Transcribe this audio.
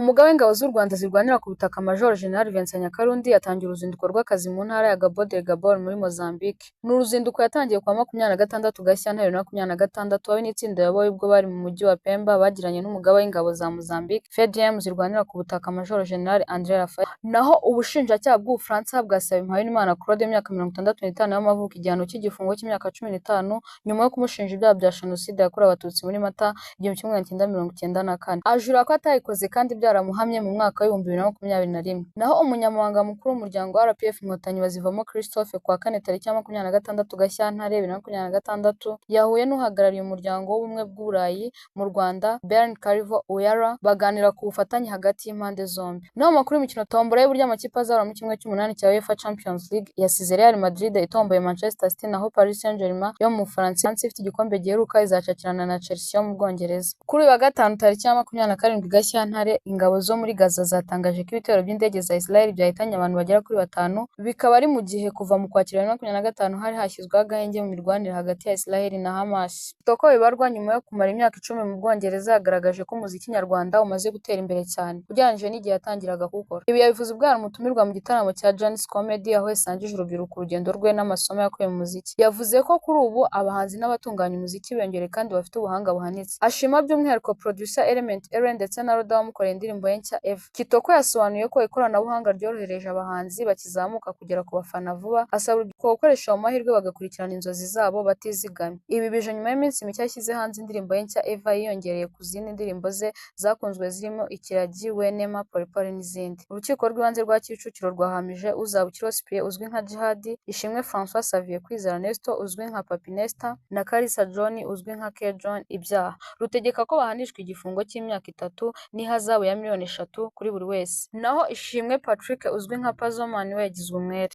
Umugaba w'ingabo z'u Rwanda zirwanira ku butaka Major General Vincent Nyakarundi yatangiye uruzinduko rw'akazi mu ntara ya Cabo Delgado muri Mozambique. Ni uruzinduko yatangiye kuwa 26 Gashyantare 2026 aho n'itsinda yayoboye ubwo bari mu mujyi wa Pemba bagiranye n'umugaba w'ingabo za Mozambique FDM zirwanira ku butaka Major General André Rafael. Naho ubushinjacyaha bw'Ubufaransa bwasaba Mpayimana Claude imyaka 65 y'amavuko igihano cy'igifungo cy'imyaka 15 nyuma yo kumushinja ibyaha bya jenoside yakorewe abatutsi muri Mata 1994. Ajura ko atayikoze kandi byaramuhamye mu mwaka wa 2021. Naho umunyamabanga mukuru w'umuryango wa RPF Inkotanyi bazivamo Christophe kwa kane tariki ya 26 Gashyantare 2026 yahuye n'uhagarariye umuryango w'ubumwe bw'Uburayi mu Rwanda Bern Carivo Uyara baganira ku bufatanye hagati y'impande zombi. Naho makuru y'imikino tombora y'uburyo amakipe azahura mu kimwe cy'umunani cya UEFA Champions League yasize Real Madrid itomboye Manchester City naho Paris Saint-Germain yo mu Bufaransa ifite igikombe giheruka izacakirana na Chelsea yo mu Bwongereza. Kuri uyu wa gatanu tariki ya 27 Gashyantare ingabo zo muri Gaza zatangaje ko ibitero by'indege za Israel byahitanye abantu bagera kuri 5 bikaba ari mu gihe kuva mu Kwakira 2025 hari hashyizweho agahenge mu mirwanire hagati ya Israel na Hamas. Toko bibarwa nyuma yo kumara imyaka 10 mu Bwongereza yagaragaje ko umuziki nyarwanda umaze gutera imbere cyane ugereranyije n'igihe yatangiraga gukora. Ibi yabivuze ubwo umutumirwa mu gitaramo cya Janis Comedy aho yasangije urubyiruko urugendo rwe n'amasomo yakuye mu muziki. Yavuze ko kuri ubu abahanzi n'abatunganya umuziki biyongere kandi bafite ubuhanga buhanitse. Ashima by'umwihariko producer Element Eren ndetse na Roda wamukoreye indirimbo ye nshya Eva. Kitoko yasobanuye ko ikoranabuhanga ryorohereje abahanzi bakizamuka kugera ku bafana vuba, asaba urubyiruko gukoresha ayo mahirwe bagakurikirana inzozi zabo batizigamye. Ibi bije nyuma y'iminsi mike yashyize hanze indirimbo ye nshya Eva yiyongereye ku zindi ndirimbo ze zakunzwe zirimo Ikiragi, Wenema, Polipoli n'izindi. Urukiko rw'ibanze rwa Kicukiro rwahamije Uzabukiro Cyprien uzwi nka Jihad, Ishimwe François Xavier Kwizera Nesto uzwi nka Papi Nesta na Kalisa John uzwi nka K John ibyaha. Rutegeka ko bahanishwa igifungo cy'imyaka 3 n'ihazabu ya miliyoni 3 kuri buri wese. Naho Ishimwe Patrick uzwi nka Pazomani we yagizwe umwere.